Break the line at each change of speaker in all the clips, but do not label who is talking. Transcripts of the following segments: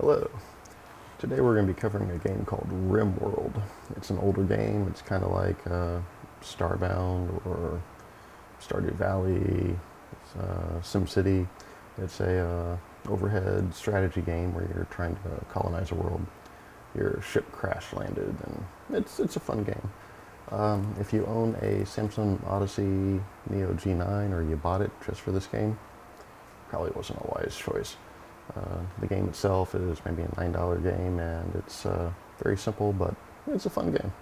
Hello. Today we're going to be covering a game called Rimworld. It's an older game. It's kind of like Starbound or Stardew Valley, SimCity. It's a overhead strategy game where you're trying to colonize a world. Your ship crash landed, and it's a fun game. If you own a Samsung Odyssey Neo G9 or you bought it just for this game, probably wasn't a wise choice. The game itself is maybe a $9 game, and it's very simple, but it's a fun game.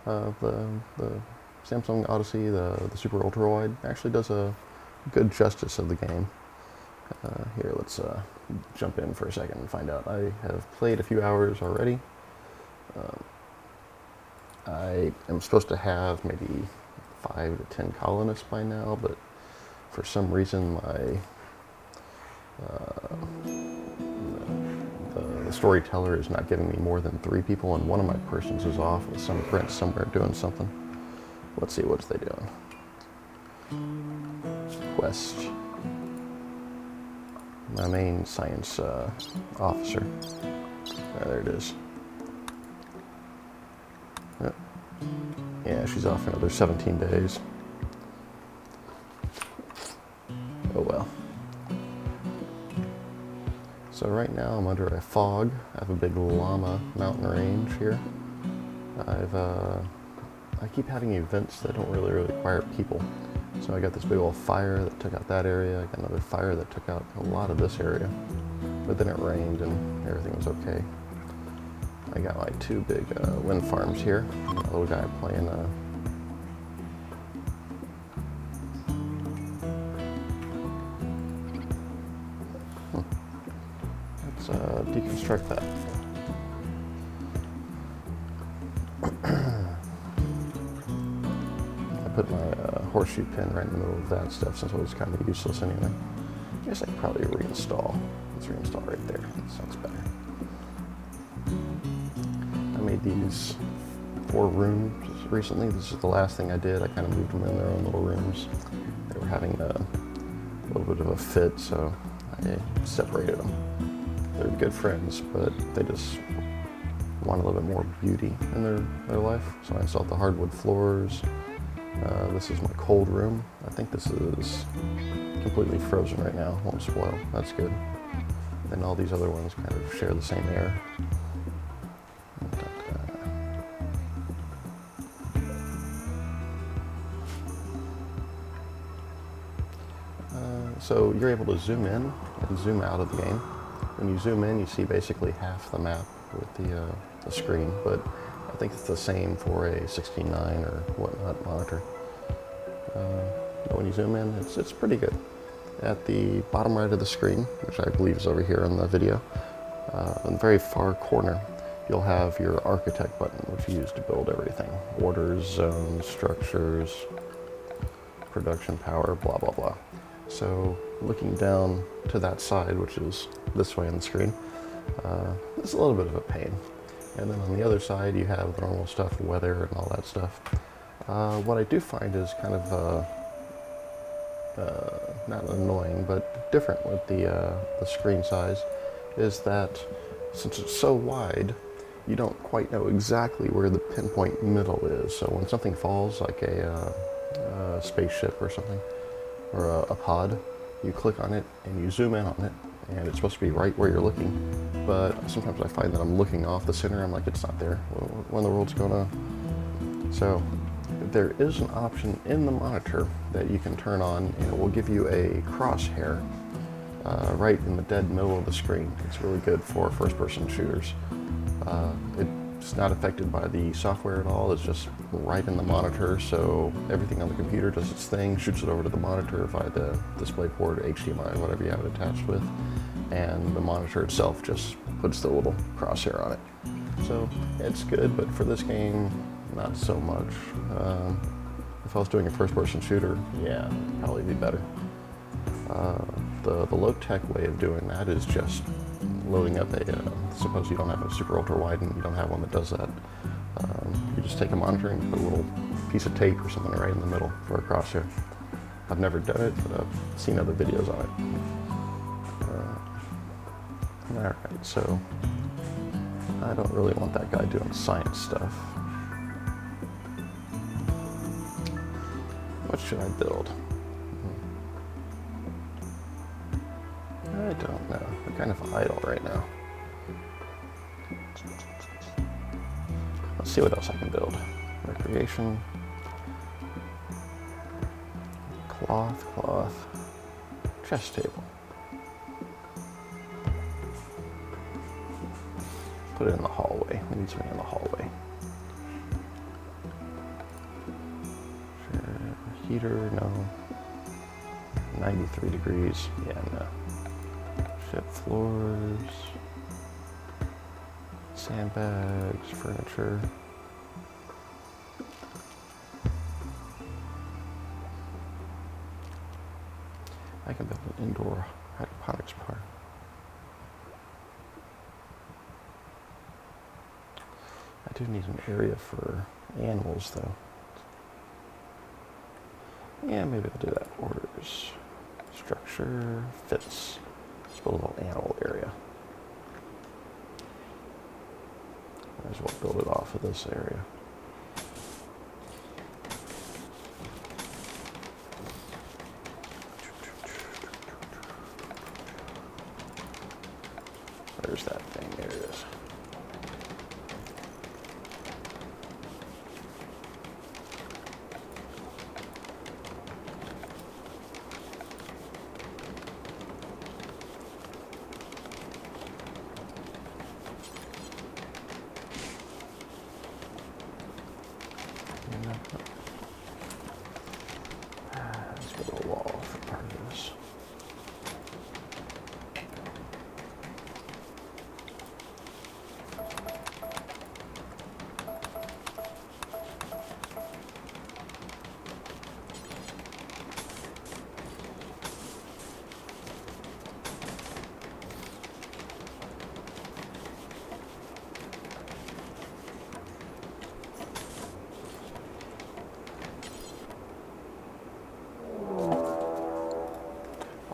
The Samsung Odyssey, the Super Ultrawide, actually does a good justice of the game. Here, let's jump in for a second and find out. I have played a few hours already. I am supposed to have maybe 5 to 10 colonists by now, but for some reason the storyteller is not giving me more than 3 people, and one of my persons is off with some prince somewhere doing something. Let's see, what's they doing? Quest. My main science officer. There it is. Yep. Yeah, she's off for another 17 days. Oh well. So right now I'm under a fog. I have a big llama mountain range here. I keep having events that don't really require people. So I got this big old fire that took out that area. I got another fire that took out a lot of this area. But then it rained and everything was okay. I got my 2 big wind farms here. And a little guy playing Let's deconstruct that. I put my horseshoe pin right in the middle of that stuff since it was kind of useless anyway. I guess I could probably reinstall. Let's reinstall right there. That sounds better. I made these 4 rooms recently. This is the last thing I did. I kind of moved them in their own little rooms. They were having a little bit of a fit, so I separated them. They're good friends, but they just want a little bit more beauty in their life. So I installed the hardwood floors. This is my cold room. I think this is completely frozen right now. Won't spoil. That's good. And all these other ones kind of share the same air. So you're able to zoom in and zoom out of the game. When you zoom in, you see basically half the map with the screen, but I think it's the same for a 16:9 or whatnot monitor. But when you zoom in, it's pretty good. At the bottom right of the screen, which I believe is over here in the video, in the very far corner, you'll have your architect button, which you use to build everything. Orders, zones, structures, production power, blah, blah, blah. So looking down to that side, which is this way on the screen, it's a little bit of a pain. And then on the other side, you have the normal stuff, weather and all that stuff. What I do find is kind of not annoying, but different with the screen size, is that since it's so wide, you don't quite know exactly where the pinpoint middle is. So when something falls, like a spaceship or something, or a pod, you click on it and you zoom in on it, and it's supposed to be right where you're looking. But sometimes I find that I'm looking off the center. I'm like, it's not there. When the world's gonna... So there is an option in the monitor that you can turn on, and it will give you a crosshair right in the dead middle of the screen. It's really good for first-person shooters. It's not affected by the software at all. It's just right in the monitor, so everything on the computer does its thing, shoots it over to the monitor via the DisplayPort, HDMI, whatever you have it attached with, and the monitor itself just puts the little crosshair on it. So it's good, but for this game, not so much. If I was doing a first-person shooter, yeah, it'd probably be better. The low-tech way of doing that is just loading up suppose you don't have a Super Ultra Wide and you don't have one that does that. You just take a monitor and put a little piece of tape or something right in the middle for a crosshair. I've never done it, but I've seen other videos on it. Alright, so I don't really want that guy doing science stuff. What should I build? I don't know. I'm kind of idle right now. Let's see what else I can build. Recreation. Cloth. Chest table. Put it in the hallway. We need something in the hallway. Sure. Heater, no. 93 degrees. Yeah, no. Ship floors. Sandbags, furniture. I can build an indoor hydroponics park. I do need an area for animals, though. Yeah, maybe I'll do that. Orders, structure, fits. Let's build a little animal area. Might as well build it off of this area. Where's that thing? There it is. Let's build a wall for part of this.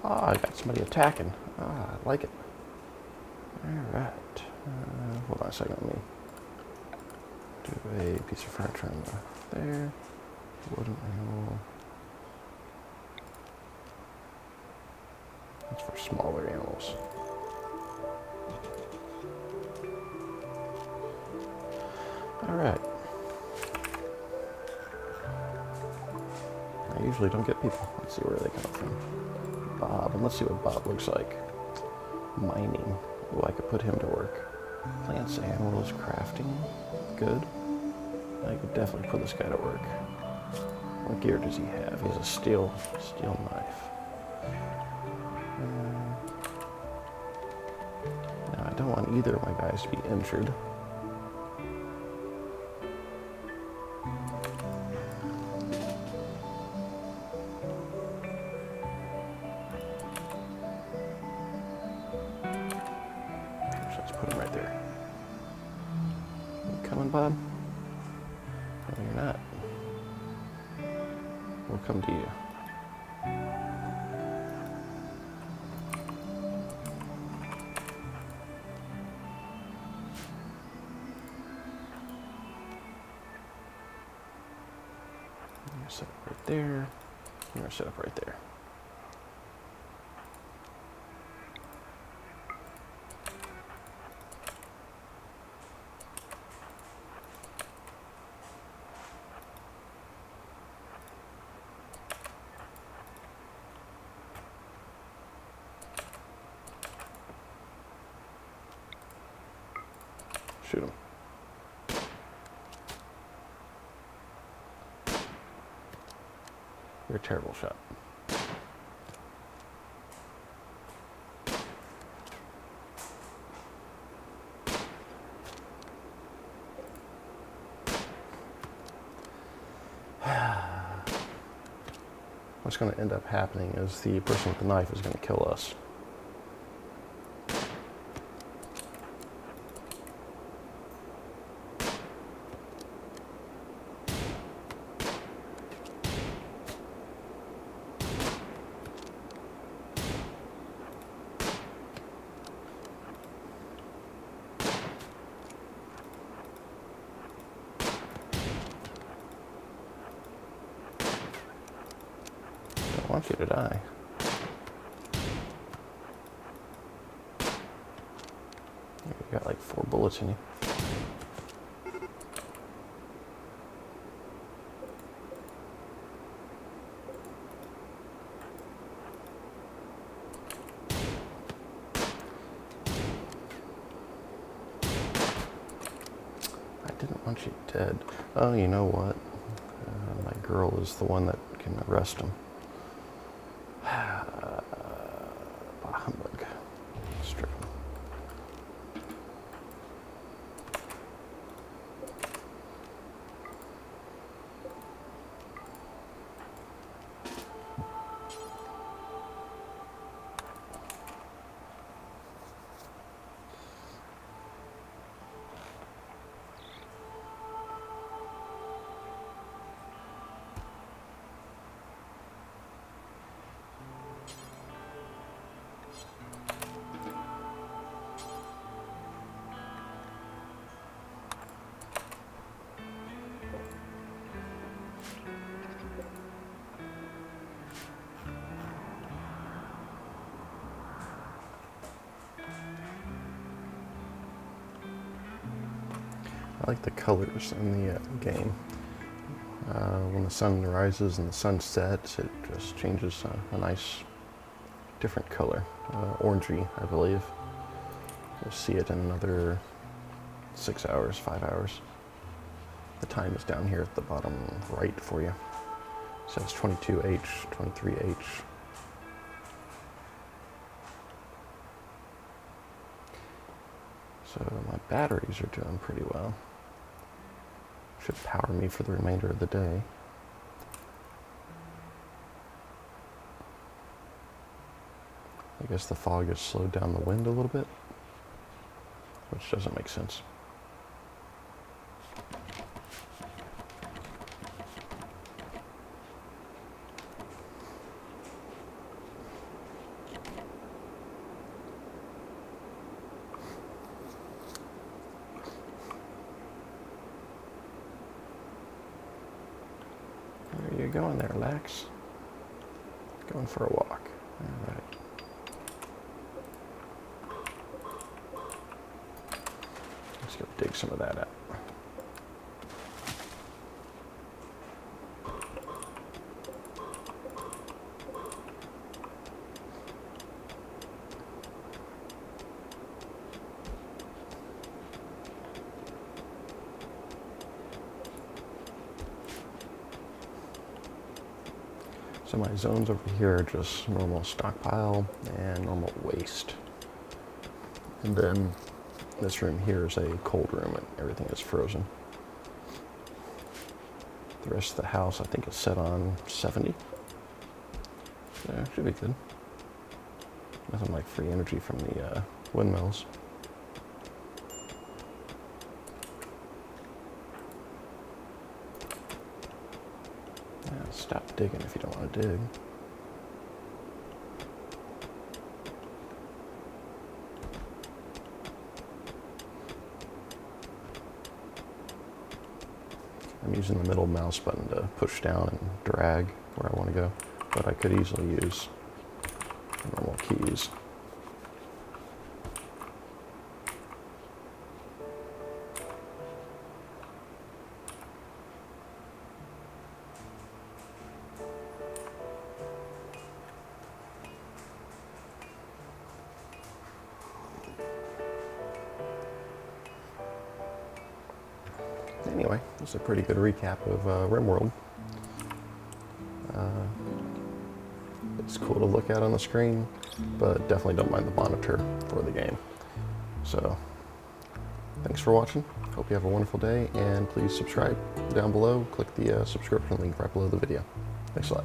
Ah, I got somebody attacking. Ah, I like it. Alright. Hold on a second. Let me do a piece of furniture in there. Wooden animal. That's for smaller animals. Alright. I usually don't get people. Let's see where they come from. Bob, and let's see what Bob looks like. Mining. Oh, I could put him to work. Plants, animals, crafting. Good. I could definitely put this guy to work. What gear does he have? He has a steel knife. Now, I don't want either of my guys to be injured. Put him right there. You coming, Bob? No, you're not. We'll come to you. I'm gonna set up right there. I'm gonna set up right there. Shoot him. You're a terrible shot. What's going to end up happening is the person with the knife is going to kill us. want you to die. You got like 4 bullets in you. I didn't want you dead. Oh, you know what? My girl is the one that can arrest him. Humbug. Strip him. I like the colors in the game. When the sun rises and the sun sets, it just changes a nice, different color. Orangey, I believe. We'll see it in another 6 hours, 5 hours. The time is down here at the bottom right for you. It says 22H, 23H. So my batteries are doing pretty well. Should power me for the remainder of the day. I guess the fog has slowed down the wind a little bit, which doesn't make sense. Where are you going there, Lax? Going for a walk. All right. Let's go dig some of that out. So my zones over here are just normal stockpile and normal waste. And then this room here is a cold room and everything is frozen. The rest of the house I think is set on 70. Yeah, should be good. Nothing like free energy from the windmills. Stop digging if you don't want to dig. I'm using the middle mouse button to push down and drag where I want to go, but I could easily use normal keys. Anyway, this is a pretty good recap of Rimworld. It's cool to look at on the screen, but definitely don't mind the monitor for the game. So, thanks for watching. Hope you have a wonderful day, and please subscribe down below. Click the subscription link right below the video. Thanks a lot.